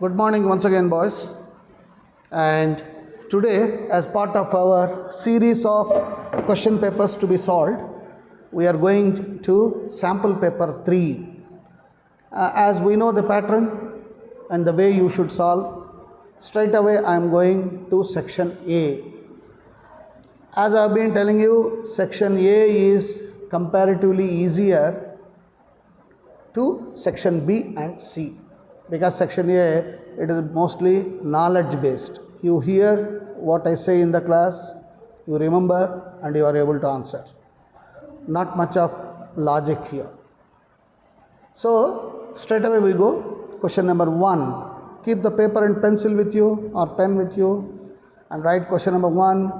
Good morning once again, boys. And today, as part of our series of question papers to be solved, we are going to sample paper 3. As we know the pattern and the way you should solve, straight away I am going to section A. As I have been telling you, section A is comparatively easier to section B and C, because section A, it is mostly knowledge based. You hear what I say in the class, you remember, and you are able to answer. Not much of logic here. So straight away we go. Question number 1. Keep the paper and pencil with you or pen with you and write question number 1,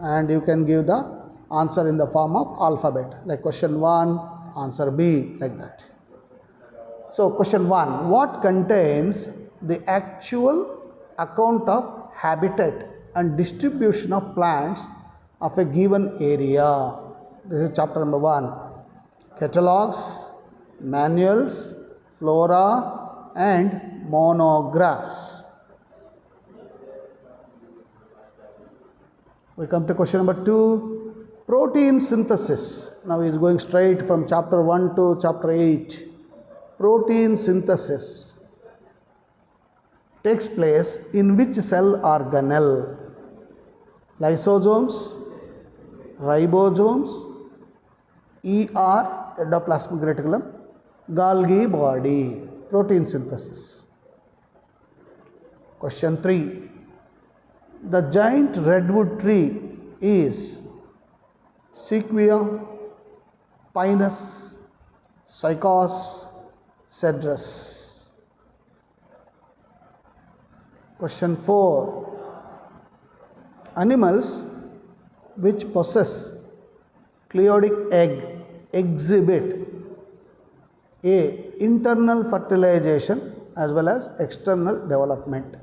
and you can give the answer in the form of alphabet, like question 1, answer B, like that. So question 1, what contains the actual account of habitat and distribution of plants of a given area? This is chapter number 1. Catalogs, manuals, flora and monographs. We come to question number 2, protein synthesis. Now he is going straight from chapter 1 to chapter 8. Protein synthesis takes place in which cell organelle? Lysosomes, ribosomes, endoplasmic reticulum, Golgi body. Protein synthesis. Question 3. The giant redwood tree is Sequoia, Pinus, Cycas, Cedrus. Question 4. Animals which possess cleodic egg exhibit A. Internal fertilization as well as external development.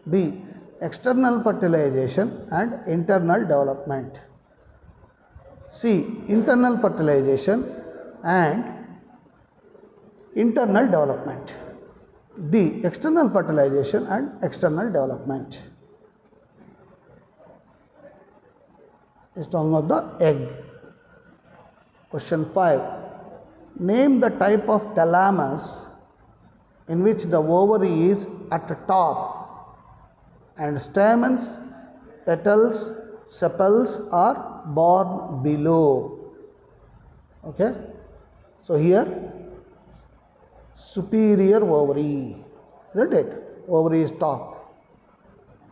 B. External fertilization and internal development. C. Internal fertilization and internal development. D. External fertilization and external development. Is talking of the egg. Question 5. Name the type of thalamus in which the ovary is at the top and stamens, petals, sepals are born below. Okay. So here superior ovary, isn't it? Ovary is top.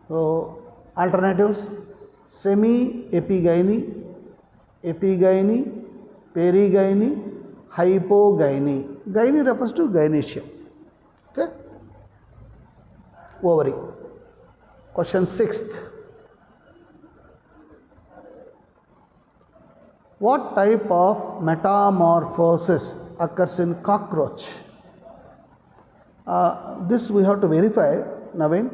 So alternatives: semi-epigyne, epigyne, perigyne, hypogyne. Gyne refers to gynoecium. Okay? Ovary. Question 6th. What type of metamorphosis occurs in cockroach? This we have to verify, Naveen,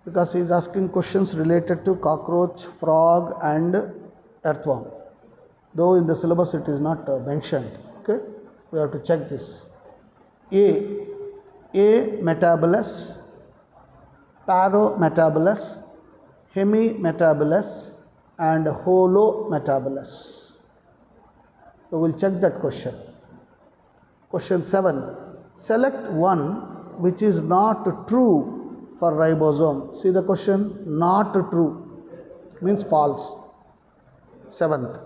because he is asking questions related to cockroach, frog and earthworm. Though in the syllabus it is not mentioned. Okay, we have to check this. A. Metabolus, Parometabolus, Hemimetabolus and Holometabolus. So we will check that question. Question 7. Select one which is not true for ribosome. See the question, not true means false. 7th.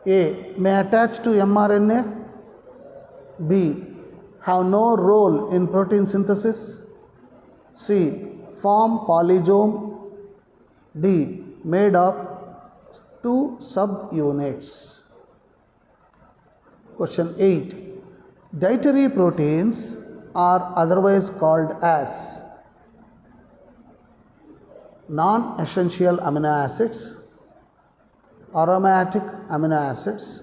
A. May attach to mRNA. B. Have no role in protein synthesis. C. Form polysome. D. Made of 2 subunits. Question 8. Dietary proteins are otherwise called as non-essential amino acids, aromatic amino acids,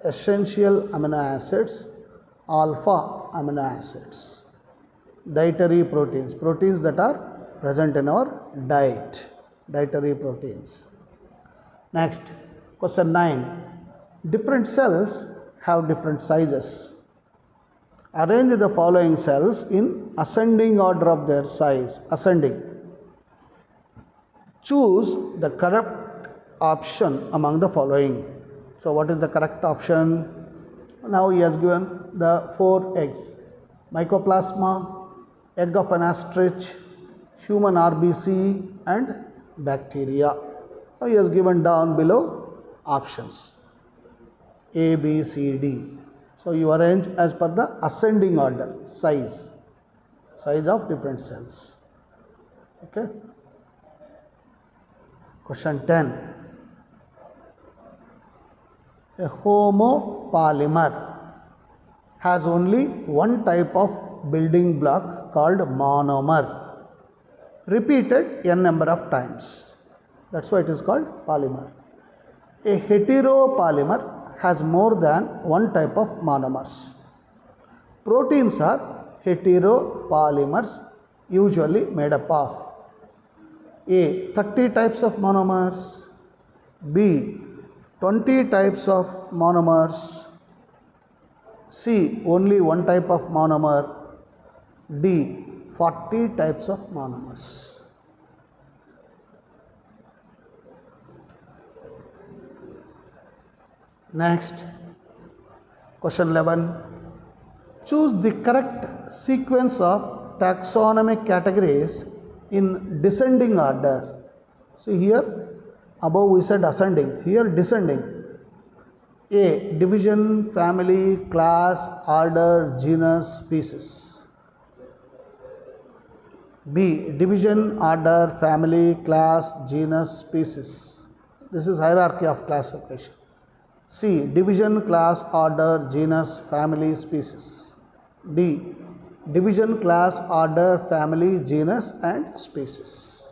essential amino acids, alpha amino acids. Dietary proteins, proteins that are present in our diet, dietary proteins. Next, question 9. Different cells have different sizes. Arrange the following cells in ascending order of their size. Ascending. Choose the correct option among the following. So, what is the correct option? Now, he has given the 4 eggs: Mycoplasma, egg of an ostrich, human RBC, and bacteria. So, he has given down below options A, B, C, D. So, you arrange as per the ascending order, size of different cells. Okay. Question 10. A homopolymer has only one type of building block called monomer, repeated n number of times. That's why it is called polymer. A heteropolymer has more than one type of monomers. Proteins are heteropolymers usually made up of A. 30 types of monomers, B. 20 types of monomers, C. Only one type of monomer, D. 40 types of monomers. Next, question 11. Choose the correct sequence of taxonomic categories in descending order. See here, above we said ascending, here descending. A. Division, family, class, order, genus, species. B. Division, order, family, class, genus, species. This is hierarchy of classification. C. Division, class, order, genus, family, species. D. Division, class, order, family, genus, and species.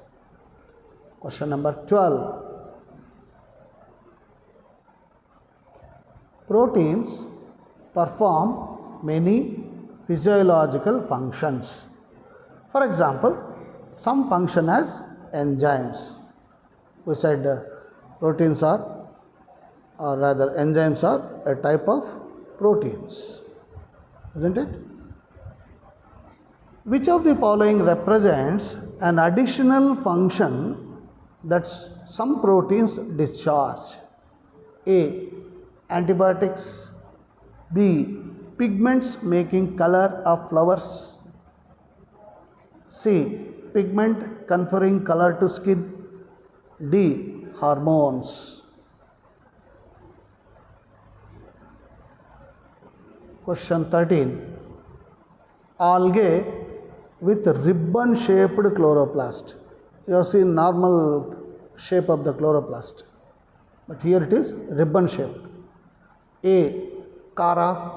Question number 12. Proteins perform many physiological functions. For example, some function as enzymes. We said proteins are, or rather enzymes are a type of proteins, isn't it? Which of the following represents an additional function that some proteins discharge? A. Antibiotics. B. Pigments making color of flowers. C. Pigment conferring color to skin. D. Hormones. Question 13. Algae with ribbon shaped chloroplast. You have seen normal shape of the chloroplast, but here it is ribbon shaped. A. Chara,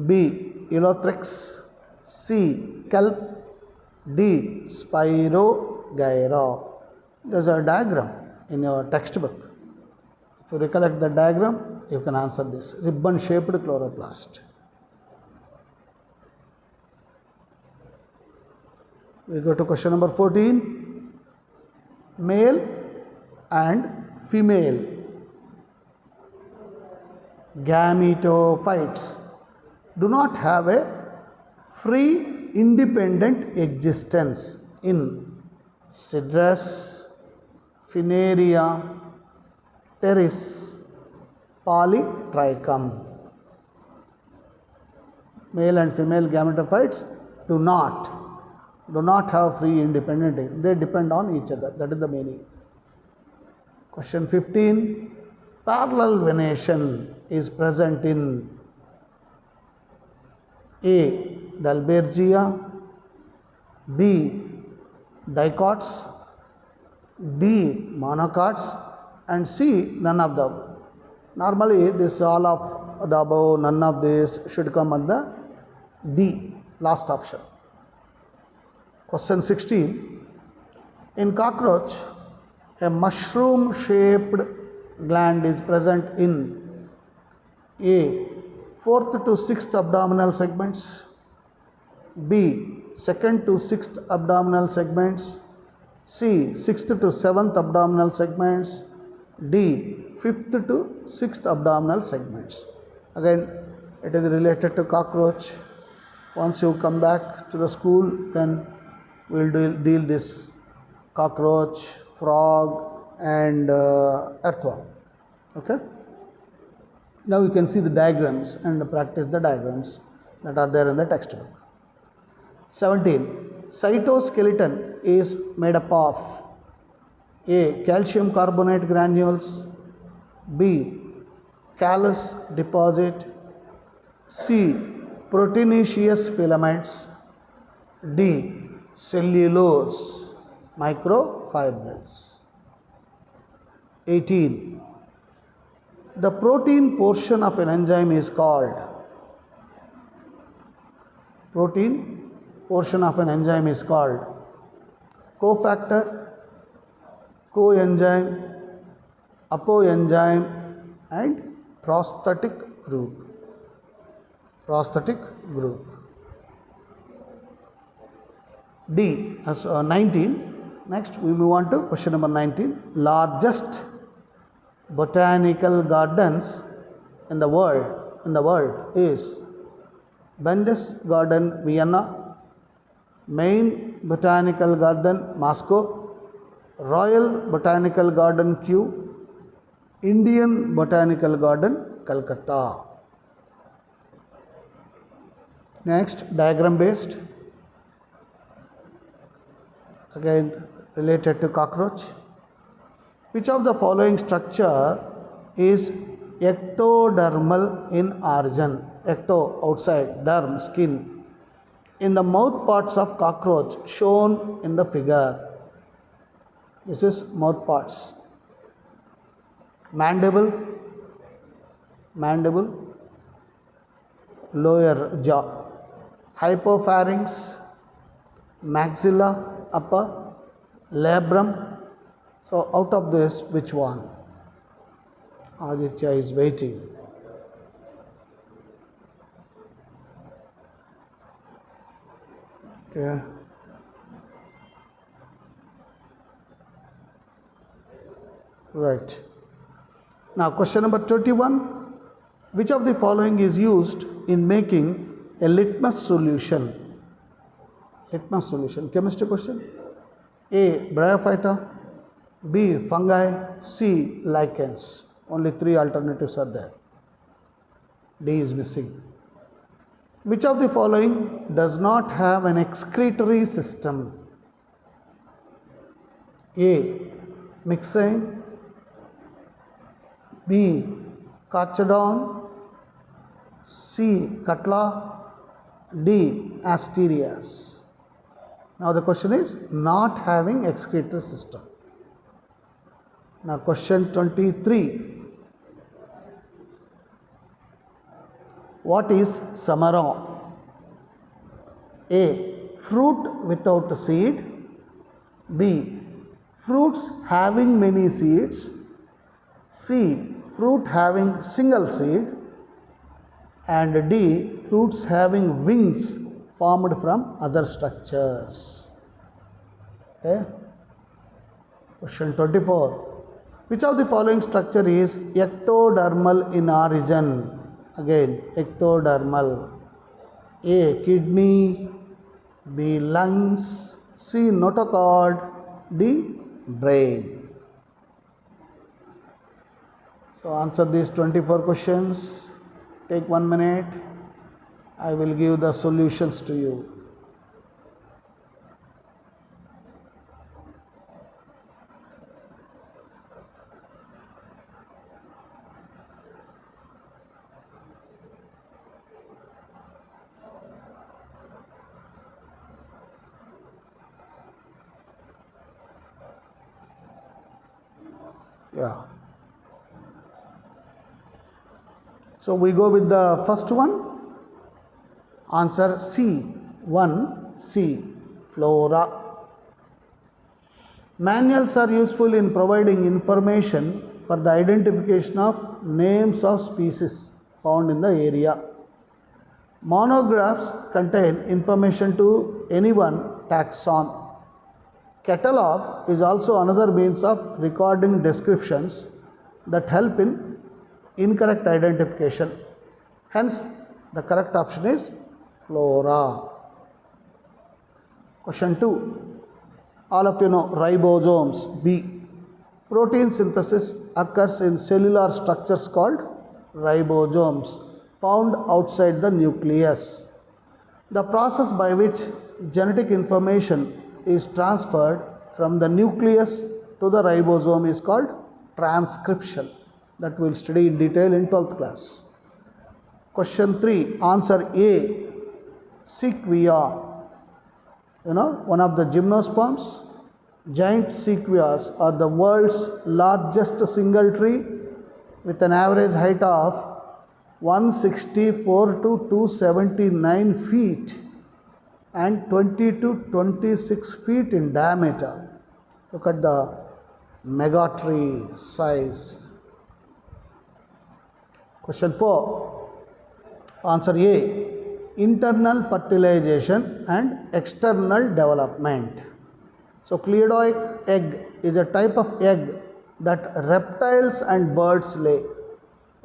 B. Elothrix, C. Kelp, D. Spirogyra. There is a diagram in your textbook. If you recollect the diagram, you can answer this. Ribbon shaped chloroplast. We go to question number 14. Male and female gametophytes do not have a free independent existence in Cydrus, Funaria, Pteris, Polytrichum. Male and female gametophytes do not have free independent. They depend on each other. That is the meaning. Question 15. Parallel venation is present in A. Dalbergia, B. Dicots, D. Monocots, and C. None of the above. Normally, this all of the above, none of this should come at the D, last option. Question 16. In cockroach, a mushroom shaped gland is present in A. 4th to 6th abdominal segments, B. 2nd to 6th abdominal segments, C. 6th to 7th abdominal segments, D. 5th to 6th abdominal segments. Again, It is related to cockroach. Once you come back to the school, then we will deal this cockroach, frog, and earthworm. Okay. Now you can see the diagrams and practice the diagrams that are there in the textbook. 17. Cytoskeleton is made up of A. Calcium carbonate granules, B. Callus deposit, C. Proteinaceous filaments, D. Cellulose microfibrils. 18. The protein portion of an enzyme is called cofactor, coenzyme, apoenzyme, and prosthetic group. D as 19. Next we move on to question number 19. Largest botanical gardens in the world is Bundes Garden, Vienna, Main Botanical Garden, Moscow, Royal Botanical Garden, Kew, Indian Botanical Garden, Calcutta. Next, diagram based. Again related to cockroach. Which of the following structure is ectodermal in origin? Ecto, outside, derm, skin. In the mouth parts of cockroach shown in the figure. This is mouth parts. Mandible, lower jaw. Hypopharynx, maxilla, upper, labrum. So out of this, which one? Aditya is waiting. Okay. Right. Now question number 21. Which of the following is used in making a litmus solution? Chemistry question. A. Bryophyta, B. Fungi, C. Lichens. Only 3 alternatives are there. D is missing. Which of the following does not have an excretory system? A. Myxine, B. Carcharodon, C. Catla, D. Asterias. Now the question is not having excretory system. Now question 23. What is samaron? A. Fruit without seed. B. Fruits having many seeds. C. Fruit having single seed. And D. Fruits having wings formed from other structures. Okay. Question 24. Which of the following structure is ectodermal in origin? Again, ectodermal. A. Kidney, B. Lungs, C. Notochord, D. Brain. So answer these 24 questions. Take 1 minute. I will give the solutions to you. Yeah. So we go with the first one. Answer C. 1C. Flora. Manuals are useful in providing information for the identification of names of species found in the area. Monographs contain information to any one taxon. Catalog is also another means of recording descriptions that help in incorrect identification. Hence, The correct option is flora. Question 2. All of you know ribosomes, B. Protein synthesis occurs in cellular structures called ribosomes, found outside the nucleus. The process by which genetic information is transferred from the nucleus to the ribosome is called transcription. That we will study in detail in 12th class. Question 3. Answer A. Sequoia. One of the gymnosperms. Giant sequoias are the world's largest single tree with an average height of 164 to 279 feet and 20 to 26 feet in diameter. Look at the mega tree size. Question 4. Answer A. Internal fertilization and external development. So, cleodoic egg is a type of egg that reptiles and birds lay.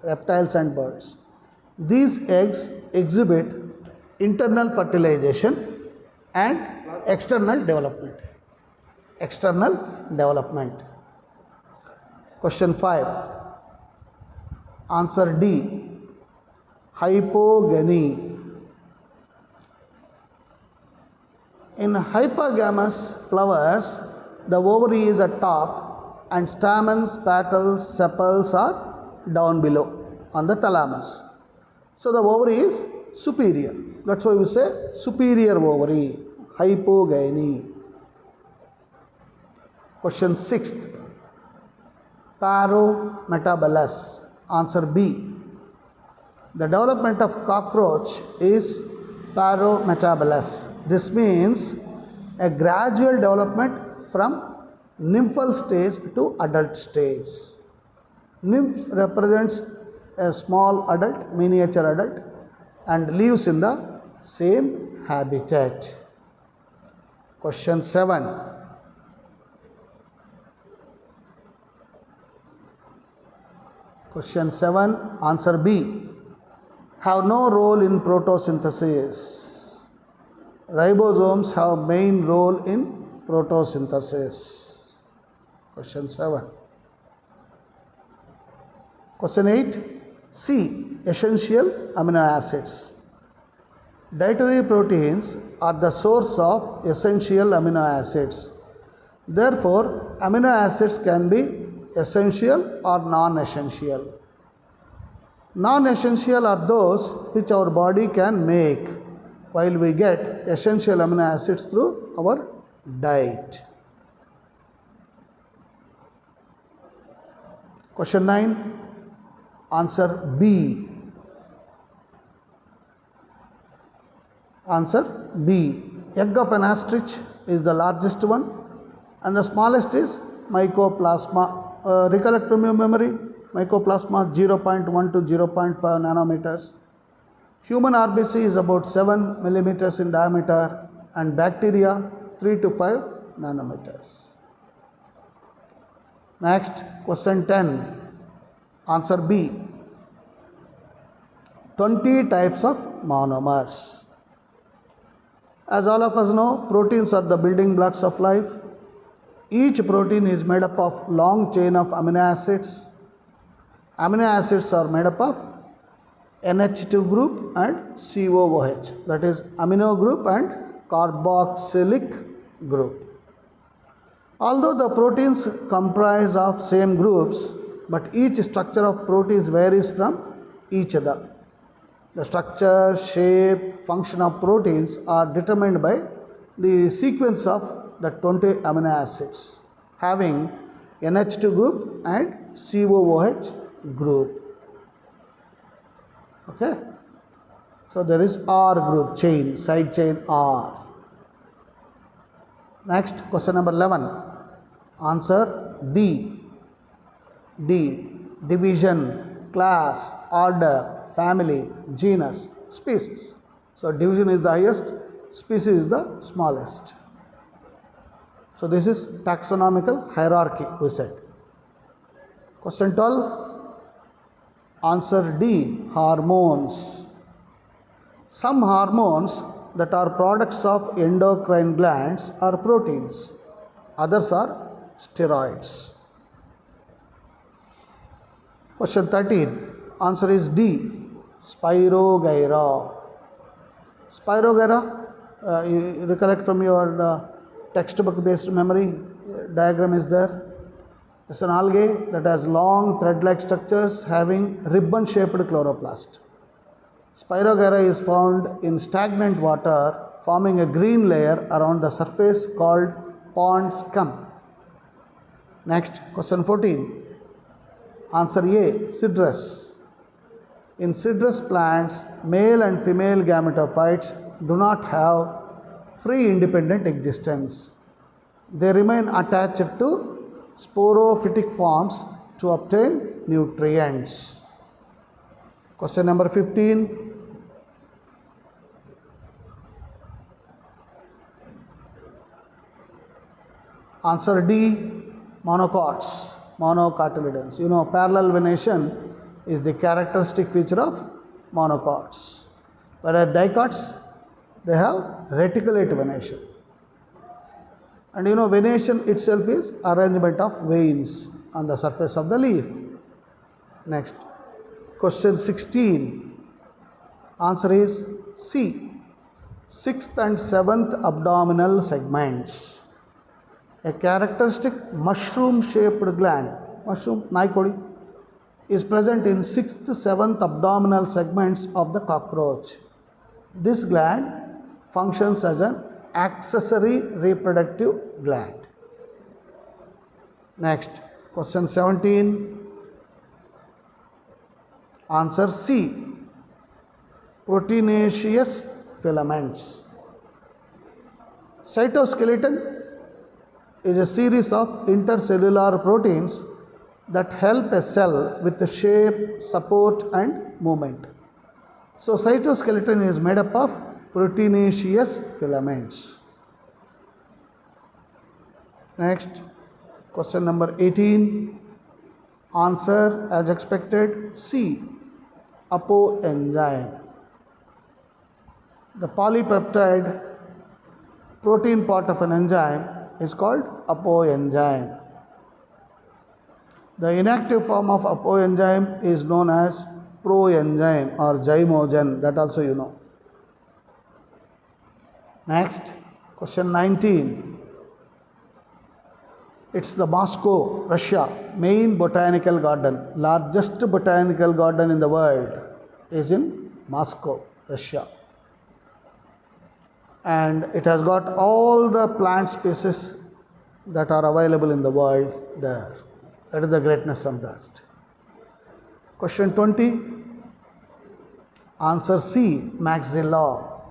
Reptiles and birds. These eggs exhibit internal fertilization and external development. External development. Question 5. Answer D. Hypogamy. In hypogamous flowers, the ovary is at top and stamens, petals, sepals are down below on the thalamus. So the ovary is superior. That's why we say superior ovary, hypogamy. Question 6th. Parometabolous. Answer B. The development of cockroach is parometabolous. This means a gradual development from nymphal stage to adult stage. Nymph represents a small adult, miniature adult, and lives in the same habitat. Question 7. Question 7. Answer B. Have no role in photosynthesis. Ribosomes have main role in photosynthesis. Question 7. Question 8. C. Essential amino acids. Dietary proteins are the source of essential amino acids. Therefore, amino acids can be essential or non-essential. Non-essential are those which our body can make, while we get essential amino acids through our diet. Question 9. Answer B. Answer B. Egg of an ostrich is the largest one and the smallest is mycoplasma. Recollect from your memory, mycoplasma 0.1 to 0.5 nanometers. Human RBC is about 7 millimeters in diameter and bacteria 3 to 5 nanometers. Next, question 10. Answer B. 20 types of monomers. As all of us know, proteins are the building blocks of life. Each protein is made up of long chain of amino acids. Amino acids are made up of NH2 group and COOH, that is amino group and carboxylic group. Although the proteins comprise of same groups, but each structure of proteins varies from each other. The structure, shape, function of proteins are determined by the sequence of the 20 amino acids having NH2 group and COOH group. Okay. So there is R group chain, side chain R. Next, question number 11. Answer D. D. Division, class, order, family, genus, species. So division is the highest, species is the smallest. So this is taxonomical hierarchy, we said. Question 12. Answer D. Hormones. Some hormones that are products of endocrine glands are proteins, others are steroids. Question 13. Answer is D. Spirogyra. Spirogyra, you recollect from your textbook based memory, diagram is there. It's an algae that has long thread-like structures having ribbon-shaped chloroplast. Spirogyra is found in stagnant water, forming a green layer around the surface called pond scum. Next, question 14. Answer A. Citrus. In citrus plants, male and female gametophytes do not have free independent existence. They remain attached to sporophytic forms to obtain nutrients. Question number 15. Answer D. Monocots, monocotyledons. You know, parallel venation is the characteristic feature of monocots. Whereas dicots, they have reticulate venation. And you know, venation itself is arrangement of veins on the surface of the leaf. Next, question 16. Answer is C. 6th and 7th abdominal segments. A characteristic mushroom-shaped gland, mushroom naikodi, is present in 6th, 7th abdominal segments of the cockroach. This gland functions as an accessory reproductive gland. Next, question 17. Answer C. Proteinaceous filaments. Cytoskeleton is a series of intercellular proteins that help a cell with the shape, support and movement. So cytoskeleton is made up of proteinaceous filaments. Next, question number 18. Answer as expected C. Apoenzyme. The polypeptide protein part of an enzyme is called apoenzyme. The inactive form of apoenzyme is known as proenzyme or zymogen, that also you know. Next, question 19. It's the Moscow, Russia, main botanical garden. Largest botanical garden in the world is in Moscow, Russia. And it has got all the plant species that are available in the world there. That is the greatness of that. Question 20. Answer C. Maxilla,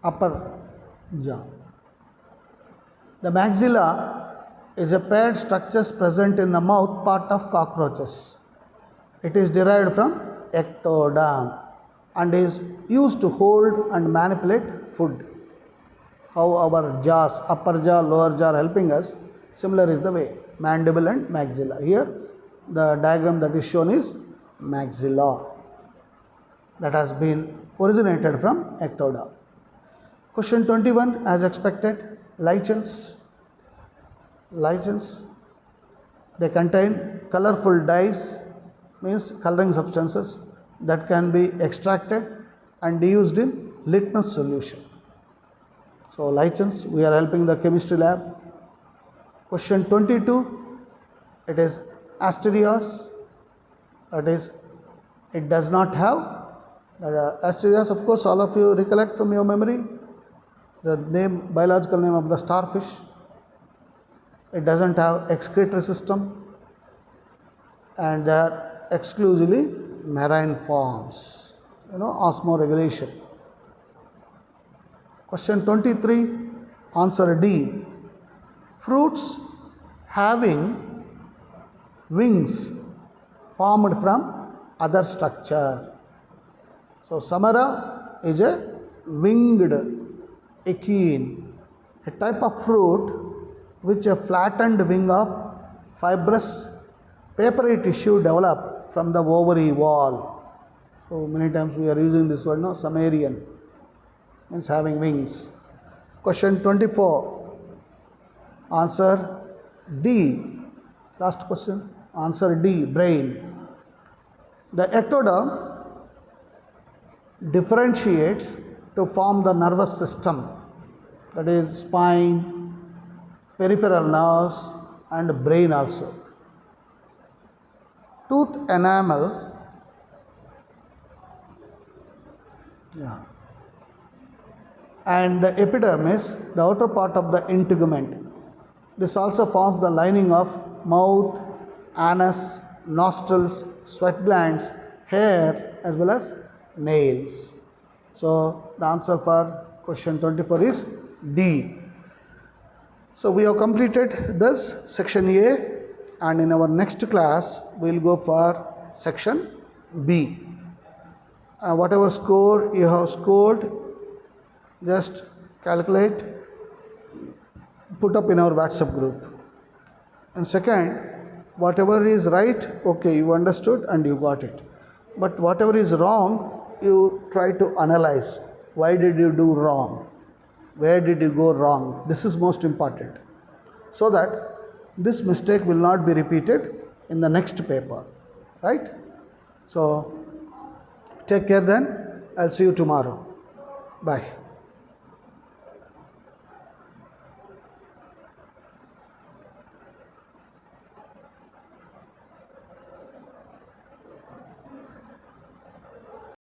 upper jaw. The maxilla is a paired structure present in the mouth part of cockroaches. It is derived from ectoderm and is used to hold and manipulate food. How our jaws, upper jaw, lower jaw are helping us, similar is the way, mandible and maxilla. Here, the diagram that is shown is maxilla that has been originated from ectoderm. Question 21, as expected, lichens. Lichens, they contain colorful dyes, means coloring substances that can be extracted and used in litmus solution. So lichens, we are helping the chemistry lab. Question 22, it is asterias, that is, it does not have, asterias, of course, all of you recollect from your memory, the name, biological name of the starfish. It doesn't have excretory system and they are exclusively marine forms, osmoregulation. Question 23, answer D. Fruits having wings formed from other structure. So Samara is a winged achene, a type of fruit which a flattened wing of fibrous papery tissue develop from the ovary wall. So many times we are using this word, no? Sumerian means having wings. Question 24. Answer D. Last question. Answer D. Brain. The ectoderm differentiates to form the nervous system, that is spine, peripheral nerves and brain also. Tooth enamel, and the epidermis, the outer part of the integument. This also forms the lining of mouth, anus, nostrils, sweat glands, hair as well as nails. So the answer for question 24 is D. So we have completed this section A, and in our next class we will go for section B. Whatever score you have scored, just calculate, put up in our WhatsApp group. And second, whatever is right, okay, you understood and you got it. But whatever is wrong, you try to analyze. Why did you do wrong? Where did you go wrong? This is most important, so that this mistake will not be repeated in the next paper, right? So take care then. I'll see you tomorrow. Bye.